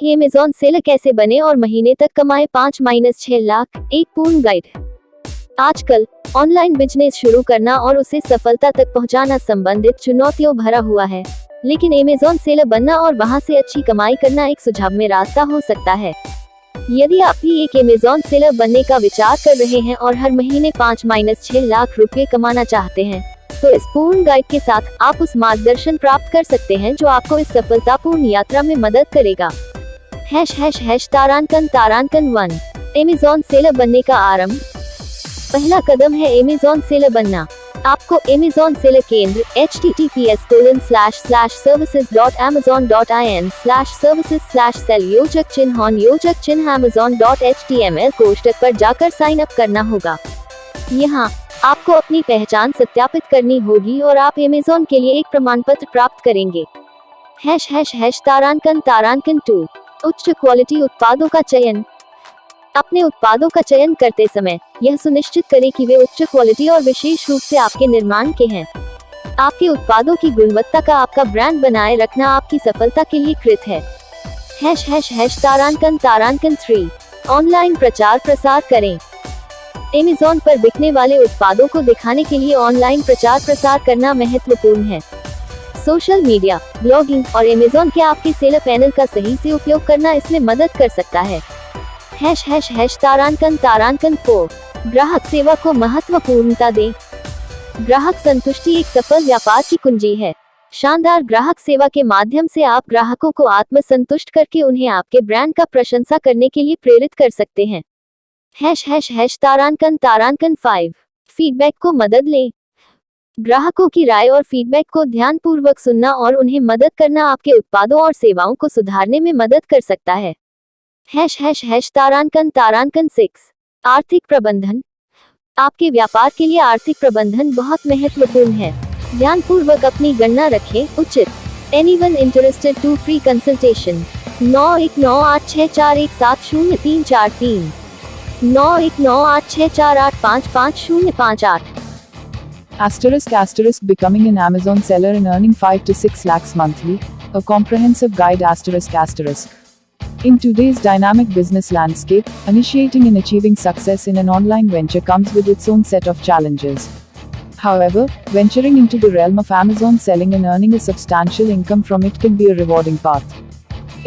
Amazon seller कैसे बने और महीने तक कमाए 5-6 लाख, एक पूर्ण गाइड। आजकल ऑनलाइन बिजनेस शुरू करना और उसे सफलता तक पहुंचाना संबंधित चुनौतियों भरा हुआ है, लेकिन अमेज़न सेलर बनना और वहां से अच्छी कमाई करना एक सुझाव में रास्ता हो सकता है। यदि आप भी एक अमेज़न सेलर बनने का विचार कर रहे हैं और हर महीने 5-6 लाख रुपए कमाना चाहते हैं, तो इस पूर्ण गाइड के साथ आप उस मार्गदर्शन प्राप्त कर सकते हैं जो आपको इस सफलतापूर्ण यात्रा में मदद करेगा। तारांकन 1 अमेज़न सेलर बनने का आरंभ। पहला कदम है अमेज़न सेलर बनना। आपको अमेज़न सेलर केंद्र https://services.amazon.in/services/sell योजक चिन्ह amazon.html कोष्ठक पर जाकर साइन अप करना होगा। यहाँ आपको अपनी पहचान सत्यापित करनी होगी और आप अमेज़न के लिए एक प्रमाण पत्र प्राप्त करेंगे। तारांकन 2 उच्च क्वालिटी उत्पादों का चयन। अपने उत्पादों का चयन करते समय यह सुनिश्चित करें कि वे उच्च क्वालिटी और विशेष रूप से आपके निर्माण के हैं। आपके उत्पादों की गुणवत्ता का आपका ब्रांड बनाए रखना आपकी सफलता के लिए कृत है। तारांकन 3 ऑनलाइन प्रचार प्रसार करें। अमेज़न पर बिकने वाले उत्पादों को दिखाने के लिए ऑनलाइन प्रचार प्रसार करना महत्वपूर्ण है। सोशल मीडिया, ब्लॉगिंग और अमेज़न के आपके सेलर पैनल का सही से उपयोग करना इसमें मदद कर सकता है। तारांकन 4 ग्राहक सेवा को महत्वपूर्णता दें। ग्राहक संतुष्टि एक सफल व्यापार की कुंजी है। शानदार ग्राहक सेवा के माध्यम से आप ग्राहकों को आत्मसंतुष्ट करके उन्हें आपके ब्रांड का प्रशंसा करने के लिए प्रेरित कर सकते हैं। तारांकन 5 फीडबैक को मदद लें। ग्राहकों की राय और फीडबैक को ध्यानपूर्वक सुनना और उन्हें मदद करना आपके उत्पादों और सेवाओं को सुधारने में मदद कर सकता है। तारांकन 6 आर्थिक प्रबंधन। आपके व्यापार के लिए आर्थिक प्रबंधन बहुत महत्वपूर्ण है। ध्यानपूर्वक अपनी गणना रखें। उचित। Anyone interested to free consultation 919864170343 919864855058। Becoming an Amazon seller and earning 5 to 6 lakhs monthly, a comprehensive guide ***. In today's dynamic business landscape, initiating and achieving success in an online venture comes with its own set of challenges. However, venturing into the realm of Amazon selling and earning a substantial income from it can be a rewarding path.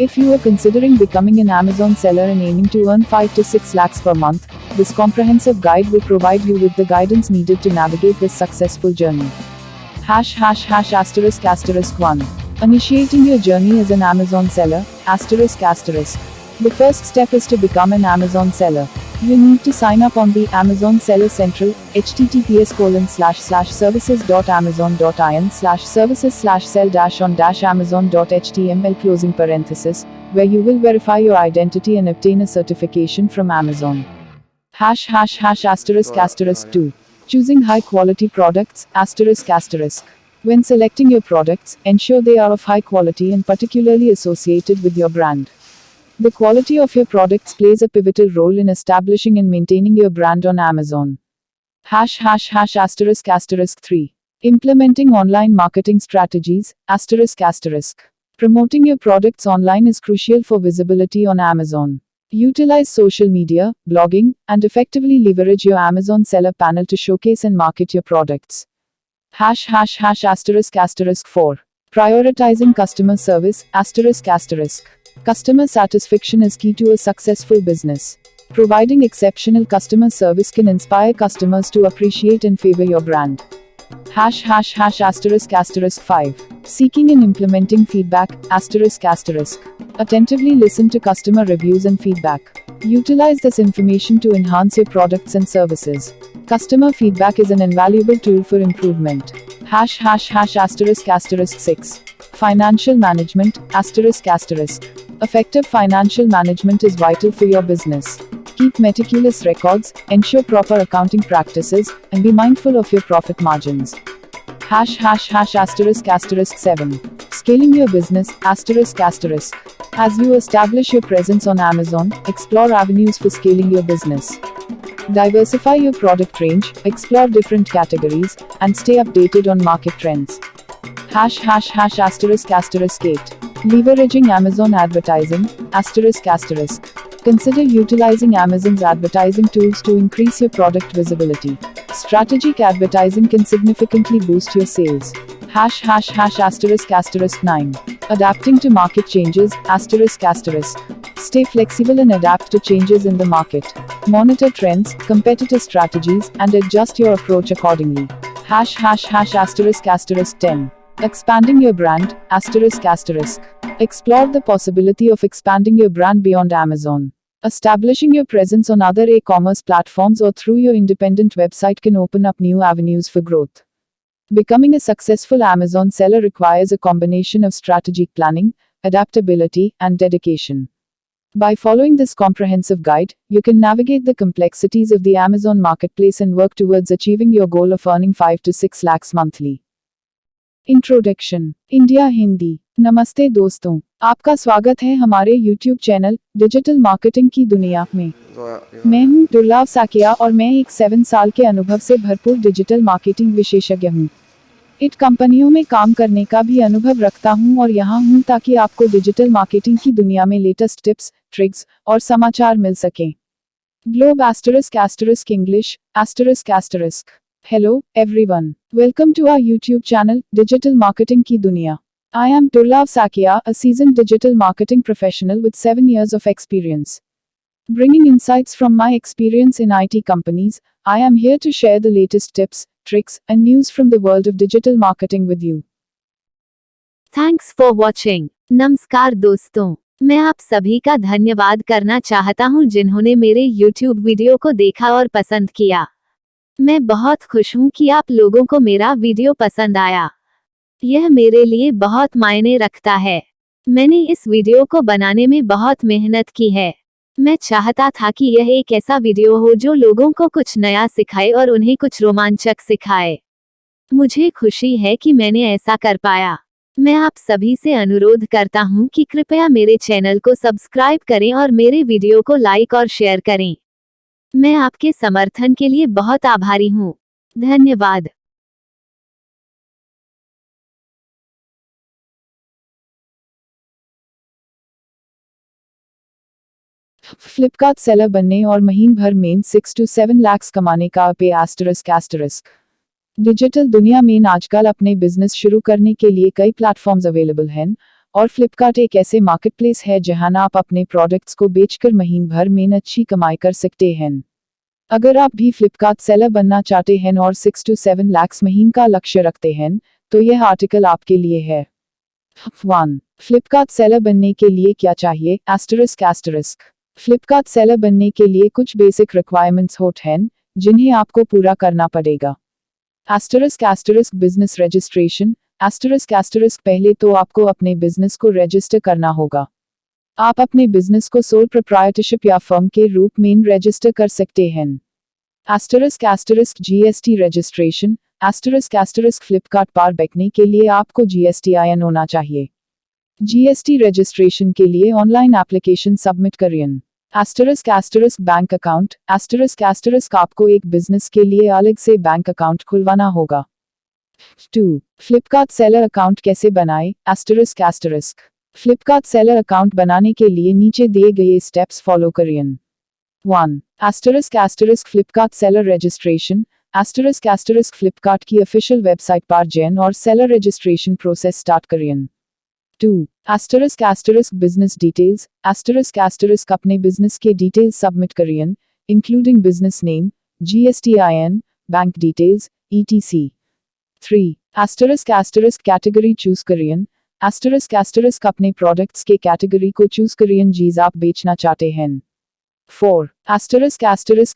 If you are considering becoming an Amazon seller and aiming to earn 5 to 6 lakhs per month, this comprehensive guide will provide you with the guidance needed to navigate this successful journey. ***1 Initiating your journey as an Amazon seller, ***. The first step is to become an Amazon seller. You need to sign up on the Amazon Seller Central, https://services.amazon.in/services/sell-on-amazon.html where you will verify your identity and obtain a certification from Amazon. ***2 Choosing high quality products, ***. When selecting your products, ensure they are of high quality and particularly associated with your brand. The quality of your products plays a pivotal role in establishing and maintaining your brand on Amazon. ***3 Implementing online marketing strategies, ***. Promoting your products online is crucial for visibility on Amazon. Utilize social media, blogging, and effectively leverage your Amazon seller panel to showcase and market your products. ***4 Prioritizing customer service, ***. Customer satisfaction is key to a successful business. Providing exceptional customer service can inspire customers to appreciate and favor your brand. ***5 Seeking and implementing feedback, ***. Attentively listen to customer reviews and feedback. Utilize this information to enhance your products and services. Customer feedback is an invaluable tool for improvement. ***6 Financial management, ***. Effective financial management is vital for your business. Keep meticulous records, ensure proper accounting practices, and be mindful of your profit margins. ***7 Scaling your business, ***. As you establish your presence on Amazon, explore avenues for scaling your business. Diversify your product range, explore different categories, and stay updated on market trends. ##*8 Leveraging Amazon advertising, ***. Consider utilizing Amazon's advertising tools to increase your product visibility. Strategic advertising can significantly boost your sales. ****9. Adapting to market changes, ***. Stay flexible and adapt to changes in the market. Monitor trends, competitor strategies, and adjust your approach accordingly. ****10. Expanding your brand, ***. Explore the possibility of expanding your brand beyond Amazon. Establishing your presence on other e-commerce platforms or through your independent website can open up new avenues for growth. Becoming a successful Amazon seller requires a combination of strategic planning, adaptability, and dedication. By following this comprehensive guide, you can navigate the complexities of the Amazon marketplace and work towards achieving your goal of earning 5 to 6 lakhs monthly. Introduction India Hindi. नमस्ते दोस्तों, आपका स्वागत है हमारे YouTube channel digital marketing की दुनिया में। मैं हूं दुर्लभ साकिया और मैं एक 7 साल के अनुभव से भरपूर डिजिटल मार्केटिंग विशेषज्ञ हूं। इट कंपनियों में काम करने का भी अनुभव रखता हूं और यहां हूं ताकि आपको डिजिटल मार्केटिंग की दुनिया में लेटेस्ट टिप्स, ट्रिक्स और समाचार मिल सकें। Globe *** English ***. Hello, everyone. Welcome to our YouTube channel, Digital Marketing Ki Duniya. I am Durlab Sakia, a seasoned digital marketing professional with 7 years of experience. Bringing insights from my experience in IT companies, I am here to share the latest tips, tricks, and news from the world of digital marketing with you. Thanks for watching. नमस्कार दोस्तों, मैं आप सभी का धन्यवाद करना चाहता हूं जिन्होंने मेरे YouTube वीडियो को देखा और पसंद किया। मैं बहुत खुश हूं कि आप लोगों को मेरा वीडियो पसंद आया। यह मेरे लिए बहुत मायने रखता है। मैंने इस वीडियो को बनाने में बहुत मेहनत की है। मैं चाहता था कि यह एक ऐसा वीडियो हो जो लोगों को कुछ नया सिखाए और उन्हें कुछ रोमांचक सिखाए। मुझे खुशी है कि मैंने ऐसा कर पाया। मैं आप सभी से अनुरोध करता हूं कि कृपया मेरे चैनल को सब्सक्राइब करें और मेरे वीडियो को लाइक और शेयर करें। मैं आपके समर्थन के लिए बहुत आभारी हूँ। धन्यवाद। फ्लिपकार्ट सेलर बनने और महीने भर में 6 to 7 लाख कमाने का पे ***. डिजिटल दुनिया में आजकल अपने बिजनेस शुरू करने के लिए कई प्लेटफॉर्म्स अवेलेबल हैं और फ्लिपकार्ट एक ऐसे मार्केटप्लेस है जहां आप अपने प्रोडक्ट्स को बेचकर महीने भर में अच्छी कमाई कर सकते हैं। अगर आप भी फ्लिपकार्ट सेलर बनना चाहते हैं और 6 to 7 लाख महीने का लक्ष्य रखते हैं, तो यह आर्टिकल आपके लिए है। 1. फ्लिपकार्ट सेलर बनने के लिए क्या चाहिए ***. फ्लिपकार्ट सेलर बनने के लिए कुछ बेसिक रिक्वायरमेंट्स होते हैं जिन्हें आपको पूरा करना पड़ेगा। बिजनेस रजिस्ट्रेशन पहले तो आपको अपने बिजनेस को रजिस्टर करना होगा। आप अपने बिजनेस को सोल प्रोप्राइटरशिप या फर्म के रूप में रजिस्टर कर सकते हैं। जीएसटी रजिस्ट्रेशन फ्लिपकार्ट पर बिकने के लिए आपको GSTIN होना चाहिए। जीएसटी रजिस्ट्रेशन के लिए ऑनलाइन एप्लीकेशन सबमिट करिए। बैंक अकाउंट आपको एक बिजनेस के लिए अलग से बैंक अकाउंट खुलवाना होगा। 2. फ्लिपकार्ट सेलर अकाउंट कैसे बनाएं फ्लिपकार्ट सेलर अकाउंट बनाने के लिए नीचे दिए गए स्टेप्स फॉलो करिए। 1. फ्लिपकार्ट सेलर रजिस्ट्रेशन फ्लिपकार्ट की ऑफिशियल वेबसाइट पर जाएं और सेलर रजिस्ट्रेशन प्रोसेस स्टार्ट करिए। 2. बिजनेस डिटेल्स अपने बिजनेस के डिटेल्स सबमिट करिए, including business name, GSTIN, bank details, etc. 3. Category choose करिए अपने प्रोडक्ट्स के कैटेगरी को चूज करिए जीज आप बेचना चाहते हैं। 4.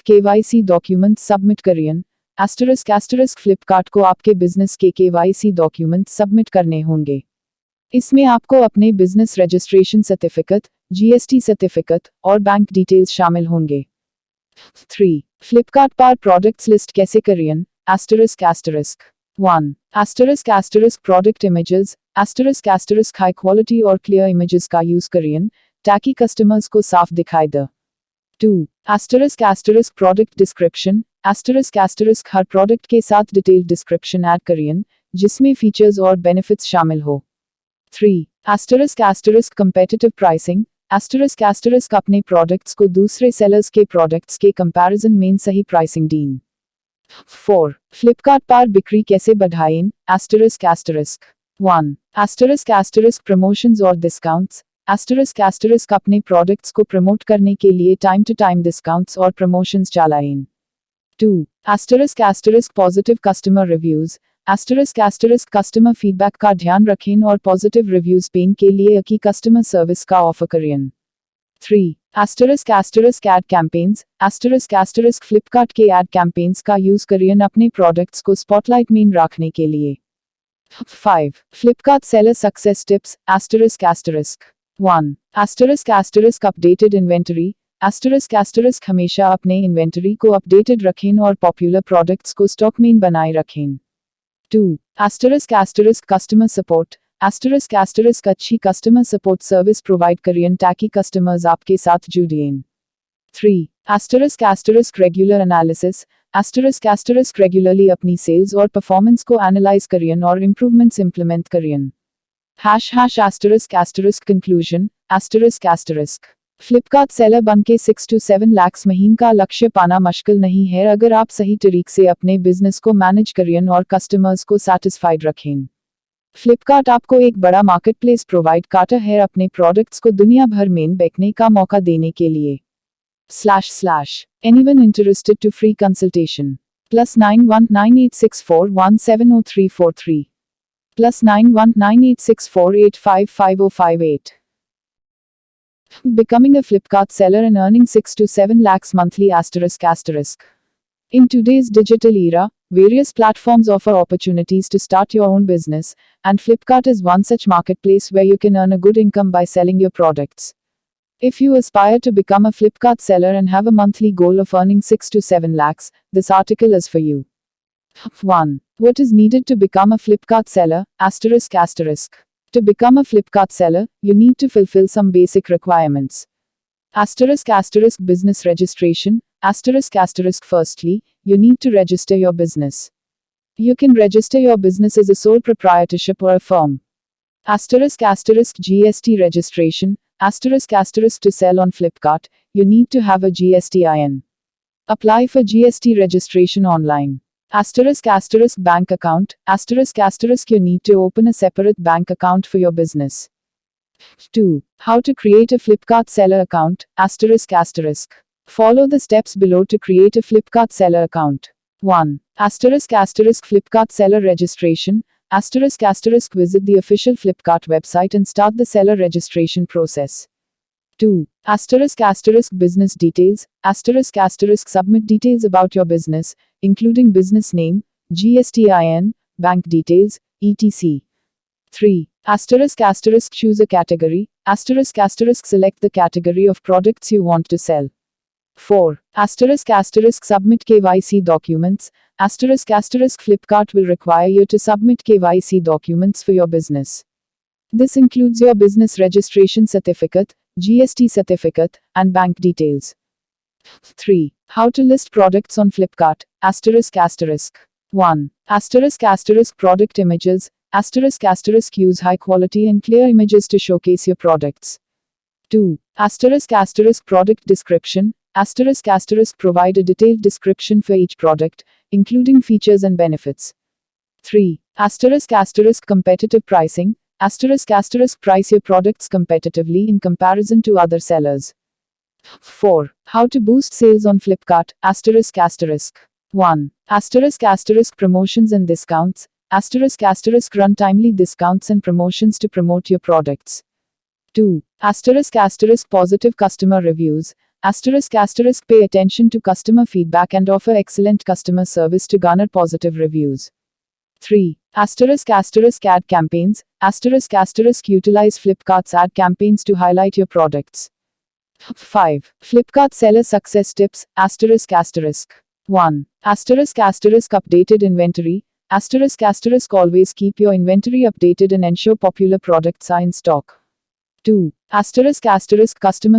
KYC डॉक्यूमेंट सबमिट करिए फ्लिपकार्ट को आपके बिजनेस के KYC डॉक्यूमेंट सबमिट करने होंगे। इसमें आपको अपने business registration certificate, GST certificate और बैंक डिटेल्स शामिल होंगे। 3. फ्लिपकार्ट पर प्रोडक्ट्स लिस्ट कैसे करिए 1. प्रोडक्ट इमेजेस हाई क्वालिटी और क्लियर इमेजेस का यूज करिए ताकि कस्टमर्स को साफ दिखाई दे। 2. प्रोडक्ट डिस्क्रिप्शन हर प्रोडक्ट के साथ डिटेल्ड डिस्क्रिप्शन ऐड करिए जिसमें फीचर्स और बेनिफिट्स शामिल हो। 3. ** competitive pricing. ** अपने प्रोडक्ट्स को दूसरे सेलर्स के प्रोडक्ट्स के कंपैरिजन में सही प्राइसिंग डीन. 4. फ्लिपकार्ट पर बिक्री कैसे बढ़ाएं? ** 1. ** प्रमोशंस और डिस्काउंट्स. ** अपने प्रोडक्ट्स को प्रमोट करने के लिए टाइम टू टाइम डिस्काउंट्स और प्रमोशंस चलाएं. 2. ** Positive customer reviews. Customer feedback का ध्यान रखें और पॉजिटिव रिव्यूज पेन के लिए की कस्टमर सर्विस का ऑफर करें. 3. ** कैंपेन्स. फ्लिपकार्ट के एड कैंपेन्स का यूज करें अपने प्रोडक्ट्स को स्पॉटलाइट में रखने के लिए. 5. Flipkart seller success tips. * 1. Updated inventory. हमेशा अपने इन्वेंटरी को अपडेटेड रखें और पॉपुलर प्रोडक्ट्स को स्टॉक में बनाए रखें. 2. Customer support. अच्छी कस्टमर सपोर्ट सर्विस प्रोवाइड करें ताकि कस्टमर्स आपके साथ जुड़ें. 3. Regular analysis. रेगुलरली अपनी सेल्स और परफॉर्मेंस को एनालाइज करें और इम्प्रूवमेंट्स इम्प्लीमेंट करें. कंक्लूजन. फ्लिपकार्ट सेलर बन के 6 to 7 लाख महीने का लक्ष्य पाना मुश्किल नहीं है अगर आप सही तरीके से अपने बिजनेस को मैनेज करें और कस्टमर्स को सेटिस्फाइड रखें. फ्लिपकार्ट आपको एक बड़ा मार्केटप्लेस प्रोवाइड करता है अपने प्रोडक्ट्स को दुनिया भर में बेचने का मौका देने के लिए. Anyone interested to free consultation? +919864170343. +919864855058. Becoming a Flipkart seller and earning 6 to 7 lakhs monthly ***. In today's digital era, various platforms offer opportunities to start your own business, and Flipkart is one such marketplace where you can earn a good income by selling your products. If you aspire to become a Flipkart seller and have a monthly goal of earning 6 to 7 lakhs, this article is for you. 1. What is needed to become a Flipkart seller? To become a Flipkart seller, you need to fulfill some basic requirements. Business registration. Firstly, you need to register your business. You can register your business as a sole proprietorship or a firm. GST registration. To sell on Flipkart, you need to have a GSTIN. Apply for GST registration online. Bank account. You need to open a separate bank account for your business. 2. How to create a Flipkart seller account. Follow the steps below to create a Flipkart seller account. 1. Flipkart seller registration. Visit the official Flipkart website and start the seller registration process. 2. Business details. Submit details about your business, including business name, GSTIN, bank details, etc. 3. Choose a category. Select the category of products you want to sell. 4. Submit KYC documents. Flipkart will require you to submit KYC documents for your business. This includes your business registration certificate, GST certificate, and bank details. 3. How to list products on Flipkart. 1. Product images. Use high quality and clear images to showcase your products. 2. Product description. Provide a detailed description for each product, including features and benefits. 3. Competitive pricing. Price your products competitively in comparison to other sellers. 4. How to boost sales on Flipkart. 1. Promotions and discounts. Run timely discounts and promotions to promote your products. 2. Positive customer reviews. Pay attention to customer feedback and offer excellent customer service to garner positive reviews. 3. Ad campaigns. Utilize Flipkart's ad campaigns to highlight your products. 5. Flipkart seller success tips. 1. Updated inventory. Always keep your inventory updated and ensure popular products are in stock. 2. Customer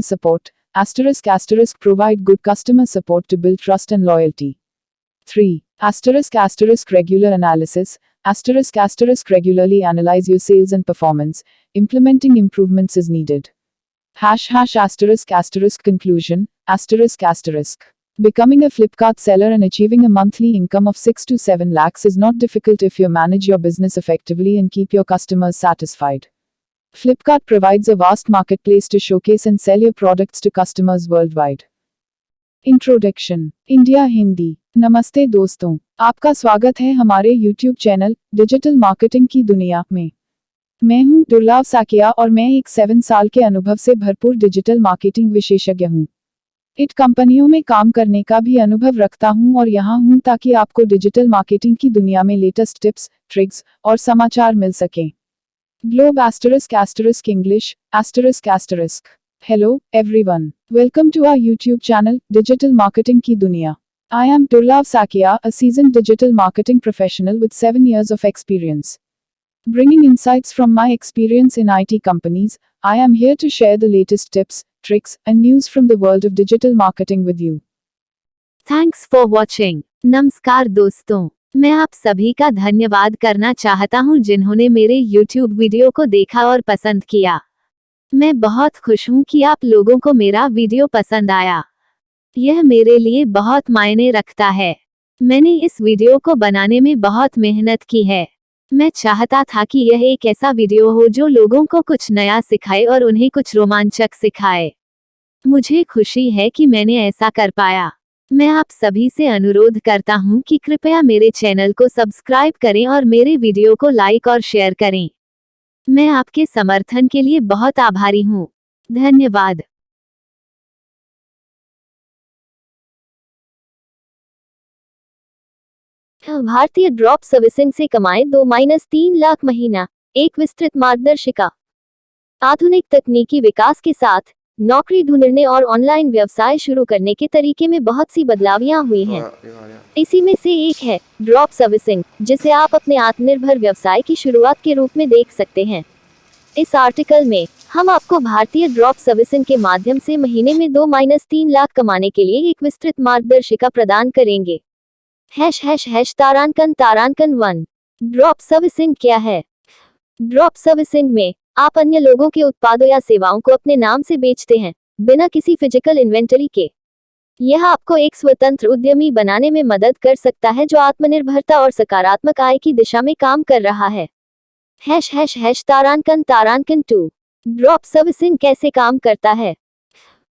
support. Provide good customer support to build trust and loyalty. 3. Regular analysis. Asterisk regularly analyze your sales and performance. Implementing improvements is needed. **** conclusion. ***. Becoming a Flipkart seller and achieving a monthly income of 6 to 7 lakhs is not difficult if you manage your business effectively and keep your customers satisfied. Flipkart provides a vast marketplace to showcase and sell your products to customers worldwide. Introduction India Hindi. नमस्ते दोस्तों, आपका स्वागत है हमारे YouTube channel digital marketing की दुनिया में। मैं हूं दुर्लभ साकिया और मैं एक 7 साल के अनुभव से भरपूर डिजिटल मार्केटिंग विशेषज्ञ हूं। इट कंपनियों में काम करने का भी अनुभव रखता हूं और यहां हूं ताकि आपको डिजिटल मार्केटिंग की दुनिया में लेटेस्ट टिप्स, ट्रिक्स और समाचार मिल सकें। Globe *** English ***. Hello, everyone. Welcome to our YouTube channel, Digital Marketing Ki Duniya. I am Durlab Sakia, a seasoned digital marketing professional with 7 years of experience. Bringing insights from my experience in IT companies, I am here to share the latest tips, tricks, and news from the world of digital marketing with you. Thanks for watching. नमस्कार दोस्तों, मैं आप सभी का धन्यवाद करना चाहता हूं जिन्होंने मेरे YouTube वीडियो को देखा और पसंद किया। मैं बहुत खुश हूं कि आप लोगों को मेरा वीडियो पसंद आया। यह मेरे लिए बहुत मायने रखता है। मैंने इस वीडियो को बनाने में बहुत मेहनत की है। मैं चाहता था कि यह एक ऐसा वीडियो हो जो लोगों को कुछ नया सिखाए और उन्हें कुछ रोमांचक सिखाए। मुझे खुशी है कि मैंने ऐसा कर पाया। मैं आप सभी से अनुरोध करता हूं कि कृपया मेरे चैनल को सब्सक्राइब करें और मेरे वीडियो को लाइक और शेयर करें। मैं आपके समर्थन के लिए बहुत आभारी हूं। धन्यवाद। भारतीय ड्रॉप सर्विसिंग से कमाएं 2-3 लाख महीना, एक विस्तृत मार्गदर्शिका। आधुनिक तकनीकी विकास के साथ नौकरी ढूंढने और ऑनलाइन व्यवसाय शुरू करने के तरीके में बहुत सी बदलावियां हुई हैं। इसी में से एक है ड्रॉप सर्विसिंग, जिसे आप अपने आत्मनिर्भर व्यवसाय की शुरुआत के रूप में देख सकते हैं। इस आर्टिकल में हम आपको भारतीय ड्रॉप सर्विसिंग के माध्यम से महीने में 2-3 लाख कमाने के लिए एक विस्तृत मार्गदर्शिका प्रदान करेंगे। तारांकन 1। ड्रॉप सर्विसिंग क्या है? ड्रॉप सर्विसिंग में आप अन्य लोगों के उत्पादों या सेवाओं को अपने नाम से बेचते हैं, बिना किसी फिजिकल इन्वेंटरी के। यह आपको एक स्वतंत्र उद्यमी बनाने में मदद कर सकता है जो आत्मनिर्भरता और सकारात्मक आय की दिशा में काम कर रहा है। तारांकन 2। ड्रॉप सर्विसिंग कैसे काम करता है?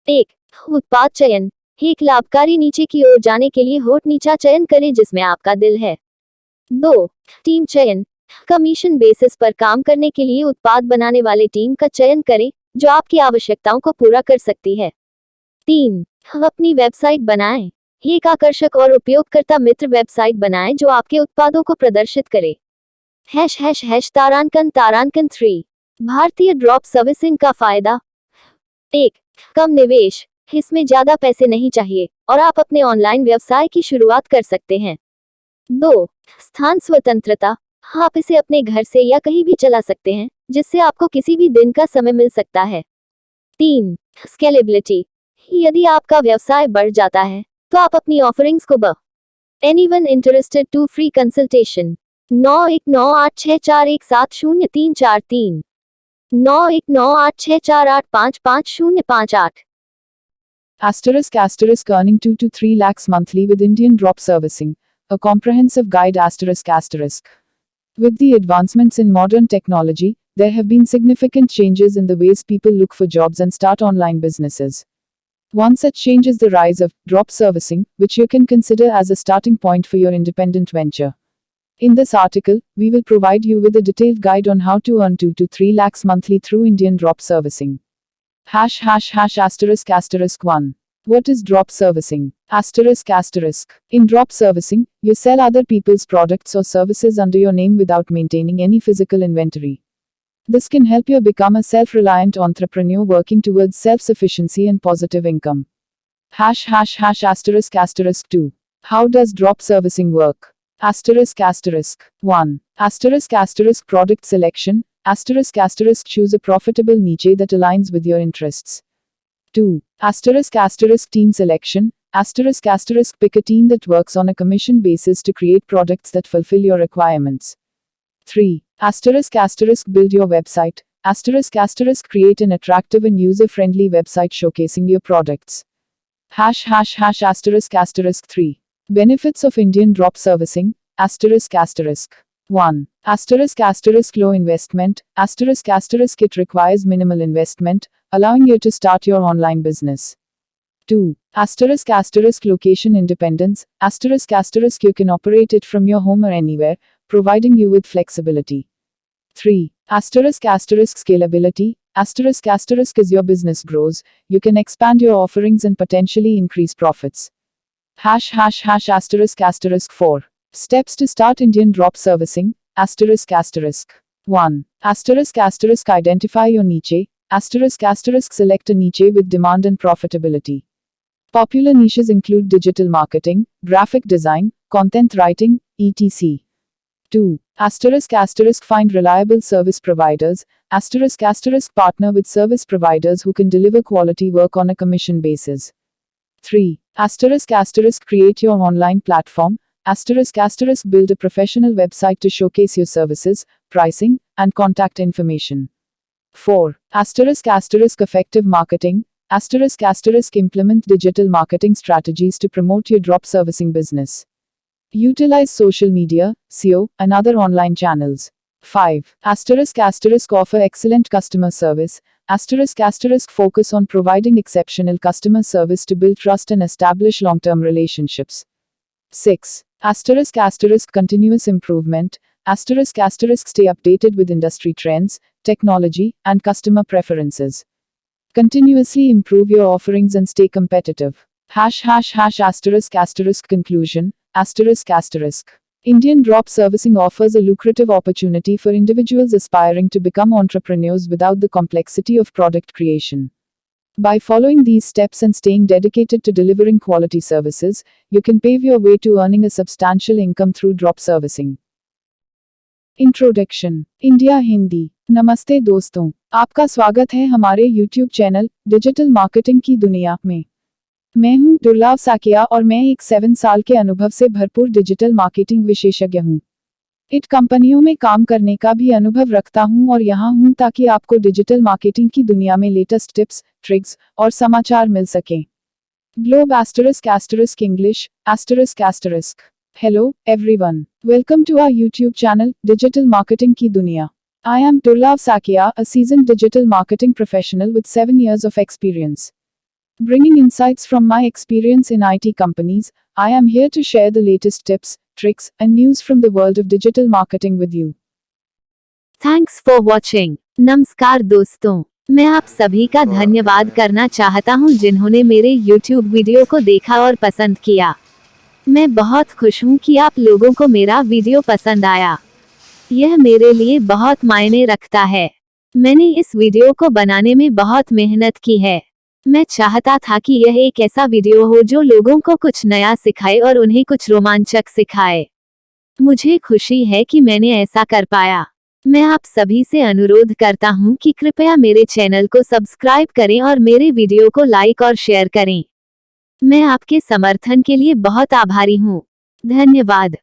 1. उत्पाद चयन। एक लाभकारी नीचे की ओर जाने के लिए होठ नीचा चयन करें जिसमें आपका दिल है। 2. टीम चयन। कमीशन बेसिस पर काम करने के लिए उत्पाद बनाने वाले टीम का चयन करें जो आपकी आवश्यकताओं को पूरा कर सकती है। 3. अपनी वेबसाइट बनाएं। एक आकर्षक और उपयोगकर्ता मित्र वेबसाइट बनाएं जो आपके उत्पादों को प्रदर्शित करे। तारांकन 3। भारतीय ड्रॉप सर्विसिंग का फायदा। 1. कम निवेश। इसमें ज्यादा पैसे नहीं चाहिए और आप अपने ऑनलाइन व्यवसाय की शुरुआत कर सकते हैं। 2. स्थान स्वतंत्रता। आप इसे अपने घर से या कहीं भी चला सकते हैं, जिससे आपको किसी भी दिन का समय मिल सकता है। 3. स्केलेबिलिटी। यदि आपका व्यवसाय बढ़ जाता है तो आप अपनी ऑफरिंग्स को anyone interested to free consultation 919864170343 919864855058 *** earning 2 to 3 lakhs monthly with Indian drop servicing, a comprehensive guide ***. With the advancements in modern technology, there have been significant changes in the ways people look for jobs and start online businesses. One such change is the rise of drop servicing, which you can consider as a starting point for your independent venture. In this article, we will provide you with a detailed guide on how to earn 2 to 3 lakhs monthly through Indian drop servicing. ***1. What is drop servicing? In drop servicing, you sell other people's products or services under your name without maintaining any physical inventory. This can help you become a self-reliant entrepreneur working towards self-sufficiency and positive income. ***2. How does drop servicing work? 1. Product selection. Choose a profitable niche that aligns with your interests. 2. Team selection. Pick a team that works on a commission basis to create products that fulfill your requirements. 3. *** Build your website. *** Create an attractive and user-friendly website showcasing your products. *******. 3. Benefits of Indian drop servicing. ****. 1. ***** Low investment. ***** It requires minimal investment, allowing you to start your online business. 2. ***** Location independence. ***** You can operate it from your home or anywhere, providing you with flexibility. 3. ****Scalability. ***** As your business grows, you can expand your offerings and potentially increase profits. *****. 4. Steps to start Indian drop servicing. ****. 1. Identify your niche. Select a niche with demand and profitability. Popular niches include digital marketing, graphic design, content writing, etc. 2. Find reliable service providers. Partner with service providers who can deliver quality work on a commission basis. 3. Create your online platform. Build a professional website to showcase your services, pricing, and contact information. 4. Effective marketing. Implement digital marketing strategies to promote your drop servicing business. Utilize social media, SEO, and other online channels. 5. Offer excellent customer service. Focus on providing exceptional customer service to build trust and establish long-term relationships. 6. Continuous improvement. Stay updated with industry trends, technology, and customer preferences. Continuously improve your offerings and stay competitive. Conclusion. Indian drop servicing offers a lucrative opportunity for individuals aspiring to become entrepreneurs without the complexity of product creation. By following these steps and staying dedicated to delivering quality services, you can pave your way to earning a substantial income through drop servicing. Introduction India Hindi. नमस्ते दोस्तों, आपका स्वागत है हमारे YouTube channel digital marketing की दुनिया में। मैं हूं दुर्लभ साकिया और मैं एक 7 साल के अनुभव से भरपूर डिजिटल मार्केटिंग विशेषज्ञ हूं। इट कंपनियों में काम करने का भी अनुभव रखता हूं और यहां हूं ताकि आपको डिजिटल मार्केटिंग की दुनिया में लेटेस्ट टिप्स, ट्रिक्स और समाचार मिल सकें। Globe English ****. Hello, everyone. Welcome to our YouTube channel, Digital Marketing Ki Duniya. I am Durlab Sakia, a seasoned digital marketing professional with 7 years of experience. Bringing insights from my experience in IT companies, I am here to share the latest tips, tricks, and news from the world of digital marketing with you. Thanks for watching. नमस्कार दोस्तों, मैं आप सभी का धन्यवाद करना चाहता हूं जिन्होंने मेरे YouTube वीडियो को देखा और पसंद किया। मैं बहुत खुश हूं कि आप लोगों को मेरा वीडियो पसंद आया। यह मेरे लिए बहुत मायने रखता है। मैंने इस वीडियो को बनाने में बहुत मेहनत की है। मैं चाहता था कि यह एक ऐसा वीडियो हो जो लोगों को कुछ नया सिखाए और उन्हें कुछ रोमांचक सिखाए। मुझे खुशी है कि मैंने ऐसा कर पाया। मैं आप सभी से अनुरोध करता हूं कि कृपया मेरे चैनल को सब्सक्राइब करें और मेरे वीडियो को लाइक और शेयर करें। मैं आपके समर्थन के लिए बहुत आभारी हूं। धन्यवाद।